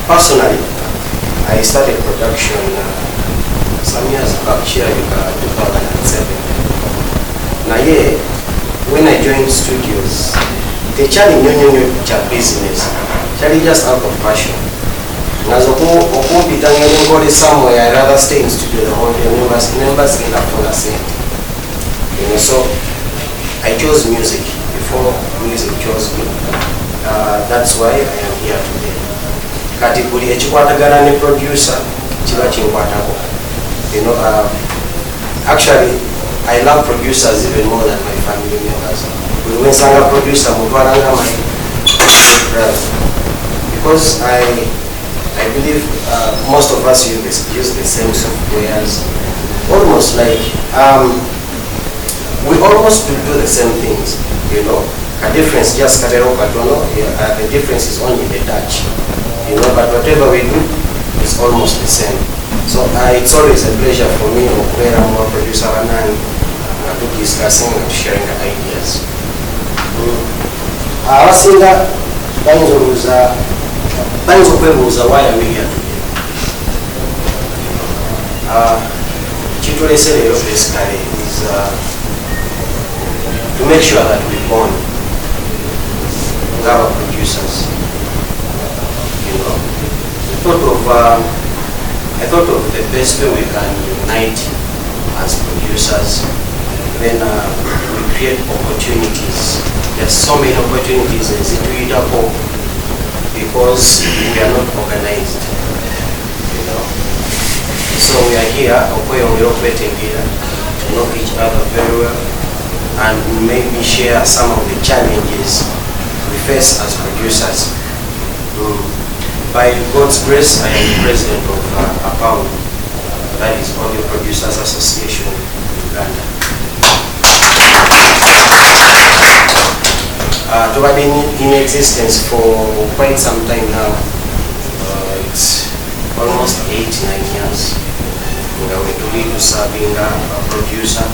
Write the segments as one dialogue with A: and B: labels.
A: Personally, I started production some years back, here in 2007. Now, yeah, when I joined studios, the challenge is business. Challenge just out of passion. As a whole, somewhere, I'd rather stay in studio the whole day. Members in the same. You know, so I chose music before music chose me. That's why I am here today. Kategori echikwatagana ne producer chiba chinkwatako. You know, actually I love producers even more than my family members. When sanga producer mutwalanga my brother, because I believe most of us use the same softwares, almost like we almost do the same things, you know. A difference just the difference is only the touch, you know, but whatever we do is almost the same. So it's always a pleasure for me where I'm a producer and to discussing and sharing ideas. Abasinga bayinza okwebuuza why are we here today. Kitulese leero basically is to make sure that we bond with our producers. You know, I thought of the best way we can unite as producers. Then we create opportunities. There's so many opportunities in Zituida because we are not organized. You know, so we are here, operating here to know each other very well and maybe share some of the challenges we face as producers. By God's grace, I am the president of APAU, that is Audio Producers Association in Uganda. To have been in existence for quite some time now. It's almost 8-9 years. We to lead to serving a producer.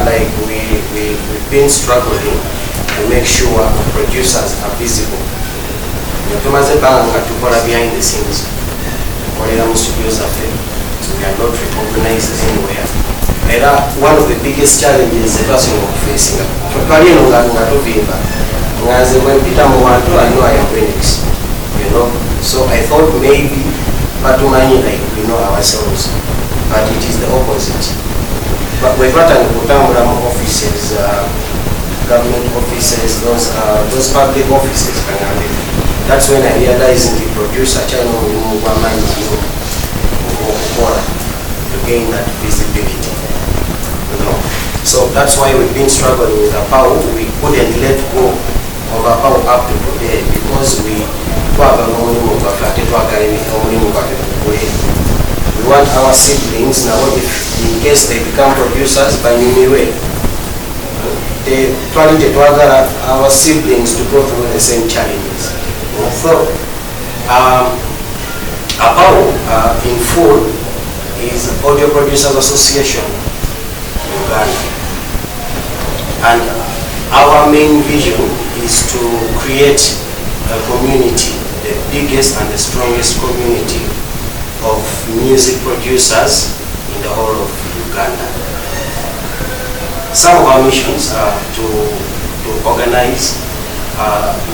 A: Like we've been struggling to make sure producers are visible. Behind the scenes. We are not recognized anywhere. One of the biggest challenges the person is facing. I know I am Phoenix, you know. So I thought maybe like we know ourselves, but it is the opposite. But we've got offices, government offices, those public offices. That's when I realized the producer to gain that visibility. You know? So that's why we've been struggling with APAU. We couldn't let go of APAU up to today because we want our siblings now, if in case they become producers by any way, they try to our siblings to go through the same challenges. So APAU in full is Audio Producers Association in Uganda. And our main vision is to create a community, the biggest and the strongest community of music producers in the whole of Uganda. Some of our missions are to organize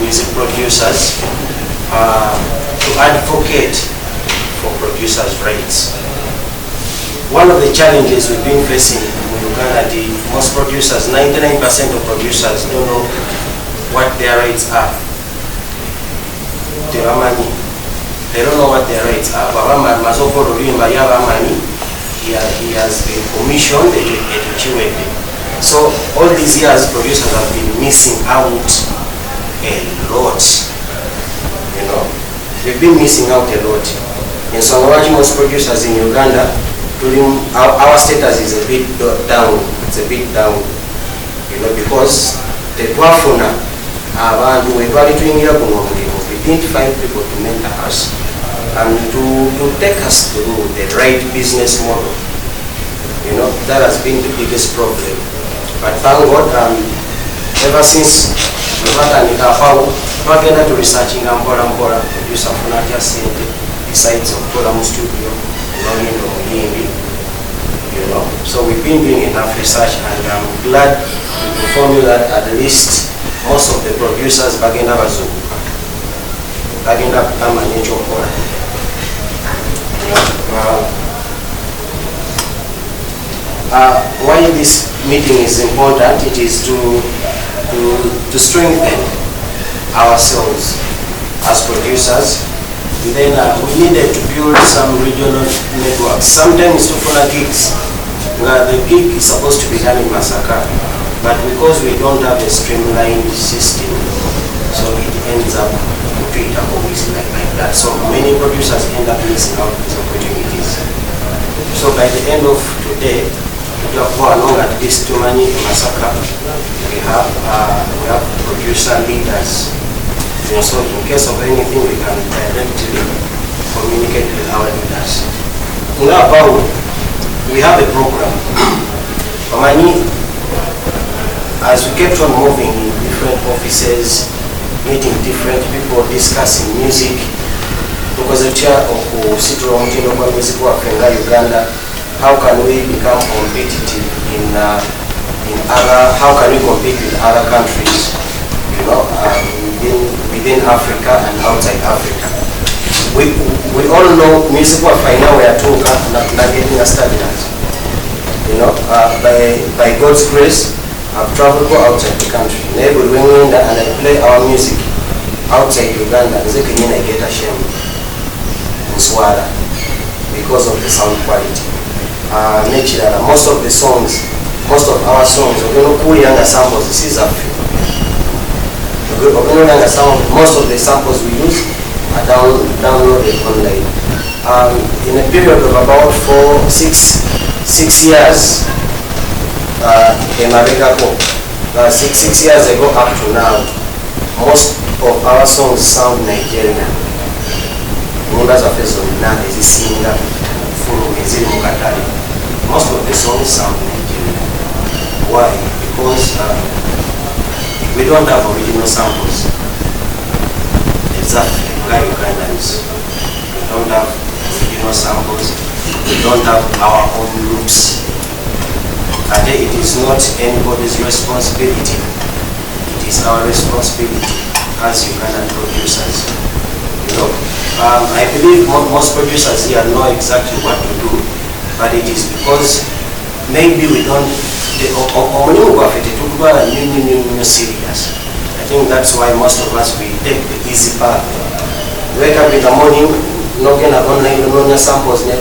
A: music producers, to advocate for producers' rights. One of the challenges we've been facing in Uganda, most producers, 99% of producers don't know what their rights are. They don't know what their rights are. He has been commissioned to Chiwede. So all these years, producers have been missing out a lot. You know, they've been missing out a lot. And so most producers in Uganda, our status is a bit down. It's a bit down, you know, because the twafuna abantu webali tuingira kuno mulimu, we didn't find people to mentor us and to take us through the right business model. You know, that has been the biggest problem. But thank God, ever since we've had an APAU, twagenda tu researchinga mpola mpola producer afuna atya sente besides okukola mu studio ng'ogenda omuyimbi, you know. So we've been doing enough research, and I'm glad to inform you that at least most of the producers bagenda bazuukuka, bagenda amanya ekyokukola. Why this meeting is important, it is to strengthen ourselves as producers. Then we needed to build some regional networks. Sometimes to follow gigs, the gig is supposed to be done in Masaka, but because we don't have a streamlined system, so it ends up treated always like that. So many producers end up missing out these opportunities. So by the end of today, we have along at least too many in Masaka. We have producer leaders. So in case of anything, we can directly communicate with our leaders. Now, we have a program. As we kept on moving in different offices, meeting different people, discussing music, because of music Uganda, how can we become competitive in other? How can we compete with other countries? You know, within Africa and outside Africa. We all know music wa final we are talking na getting stagnant. You know, by God's grace, I've traveled outside the country. Never and I play our music outside Uganda. I get ashamed in Swara because of the sound quality. Most of the songs, most of our songs, we're going to pull younger samples. This is Africa. Most of the samples we use are downloaded online. In a period of about 6 years, six years ago up to now, most of our songs sound Nigerian. Most of the songs sound Nigerian. Why? Because we don't have original samples. Exactly, like Ugandans. We don't have original samples. We don't have our own loops. And it is not anybody's responsibility. It is our responsibility as Ugandan producers. You know, I believe most producers here know exactly what to do, but it is because maybe we don't. Serious. I think that's why most of us we take the easy path. Wake up in the morning, log in online anonya samples and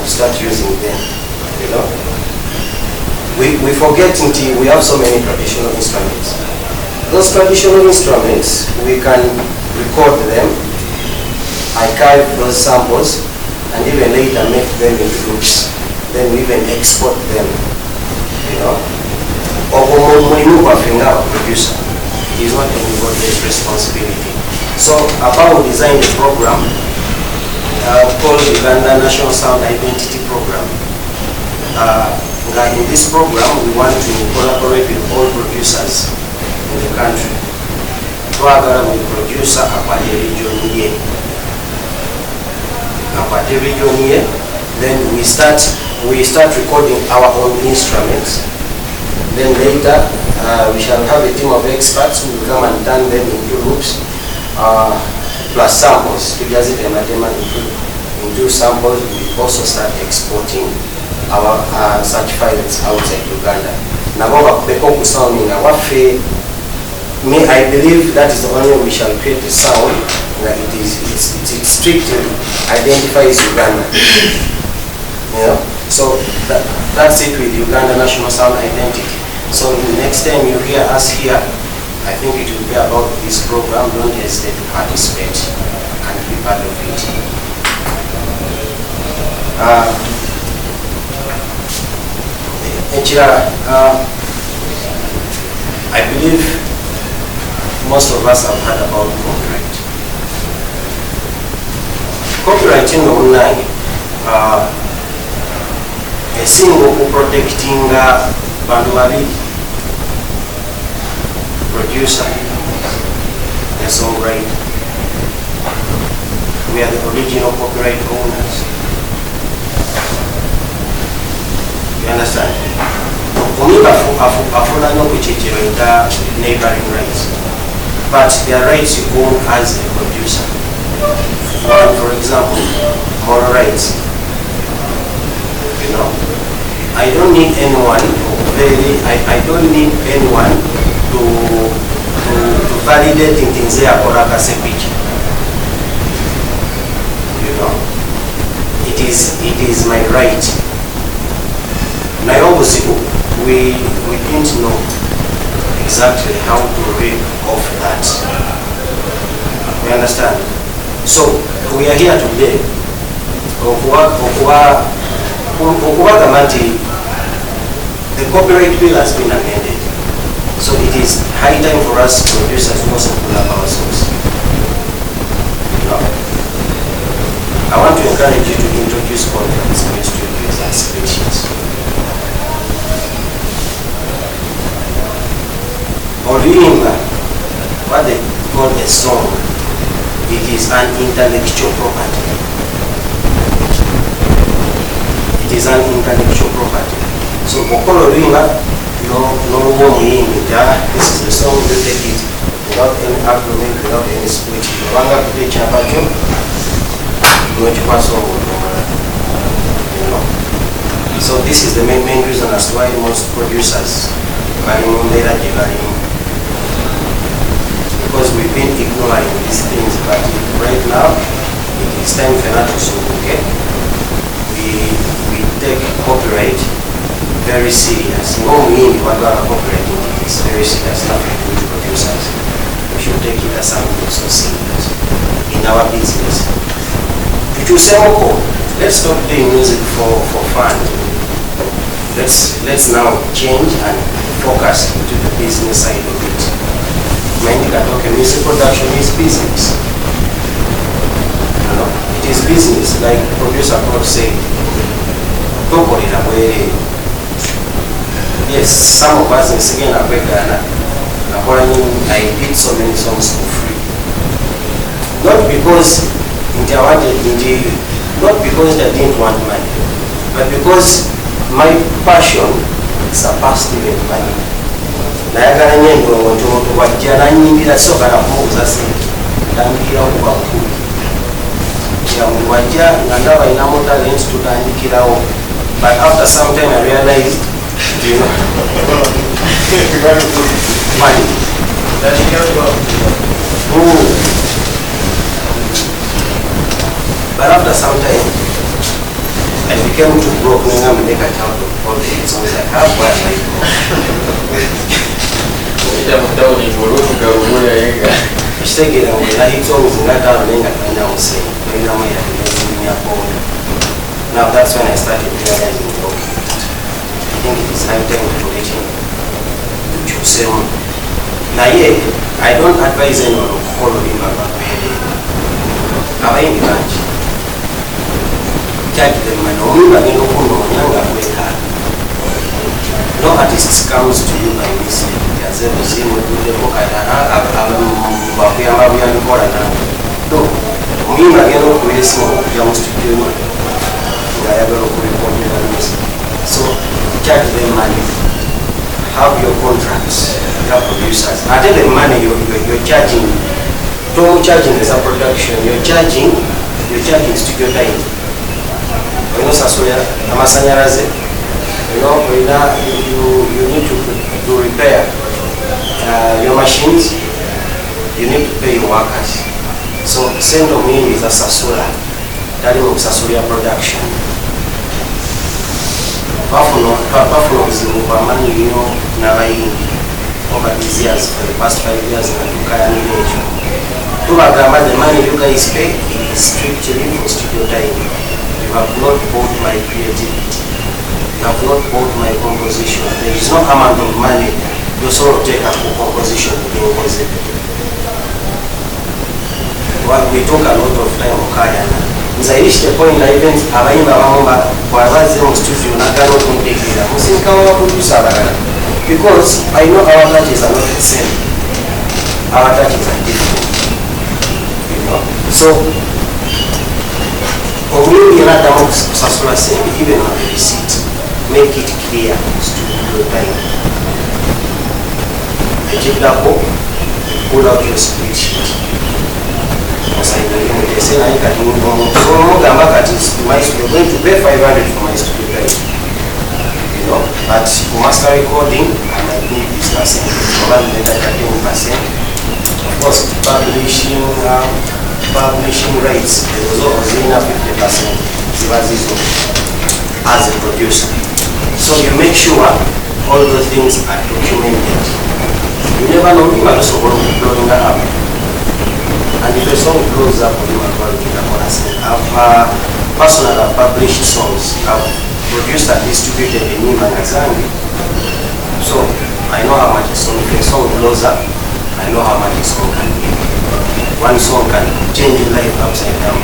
A: start using them. You know, we forget until we have so many traditional instruments. Those traditional instruments, we can record them, archive those samples, and even later make them into loops. Then we even export them. You know, producer. It is not anybody's responsibility. So, about design the program called Uganda National Sound Identity Program. In this program, we want to collaborate with all producers in the country. We producer region, then we start recording our own instruments. Then later, we shall have a team of experts who will come and turn them into loops, plus samples. To just into samples, we also start exporting our such files outside Uganda. Now, I believe that is the only way we shall create a sound that it strictly identifies Uganda. You know? So that's it with Uganda National Sound Identity. So next time you hear us here, I think it will be about this program. Don't hesitate to participate and be part of it. I believe most of us have heard about copyright. Copyright in online a single protecting bandu babiri producer the song right. We are the original copyright owners. You understand? Neighboring rights, but their rights you own as a producer. For example, moral rights. You know, I don't need anyone I don't need anyone to validate things there or a picture. You know, it is my right. Now obviously we didn't know exactly how to read off that. You understand? So we are here today. The copyright bill has been amended. So it is high time for us producers to also pull up our songs. You know? I want to encourage you to introduce contracts in your studios and spreadsheets. Or remember what they call a song. It is an intellectual property. It is an intellectual property. So Bokolo Rima, no woman, this is the song, you take it without any argument, without any split. Wanga Pute Chapacho, you pass on. You know. So this is the main reason as to why most producers because we've been ignoring these things, but right now it is time for that to solve, okay? We take copyright very serious. No mean what we are copyrighting it is very serious, nothing to do with producers. We should take it as something so serious in our business. Let's stop doing music for fun. Let's now change and focus into the business side of it. Music production is business. You know, it is business, like producer Paul said. Yes, some of us in singing Ghana, I did so many songs for free. Not because they didn't want money, but because my passion surpassed even money. Nayagala nyembo omuntu wajja nanyingira soka na kumuuza sente tandikira okuba nkulu ya muntu wajja nga ndaba inamu talent tutandikirawo, but after some time I realized, you know, money. But after some time I became too broke and I'm make a child of all the hits. I was like, how bad am I? Now that's when I started realizing, okay, I think it is high time to let him choose him. Now yeah, I don't advise anyone to follow him about I'm in the bunch. Charge them and no artist comes to you by mistake. No, so charge them money. Have your contracts, your producers. I tell them money you're charging. Don't charging as a production. You're charging studio time. You know, you need to repair your machines, you need to pay your workers. So send of me is a Sasula, that is Sasulia production. Buffalo is money, you know, over these years, for the past 5 years, the money you guys pay is strictly for studio time. You have not bought my creativity. You have not bought my composition. There is no amount of money you sort of take up for composition to be composited. Well, we talk a lot of time on Kayana. I reached the point that even because I know our touches are not the same. Our touches are different. So when you have kusasula sente, even on the receipt, make it clear studio time. Pull out your spreadsheet. They say you're going to pay 500 for my studio time. You know, but for master recording, I might need this percent. Probably better than 10%. Of course, publishing rights, there was always 50% as a producer. So you make sure all those things are documented. You never know, you might also want to blowing up. And if a song blows up, you might want to I've personally published songs. I've produced and distributed a new magazine. So I know how much a song, if a song blows up, I know how much a song can be. One song can change your life upside down.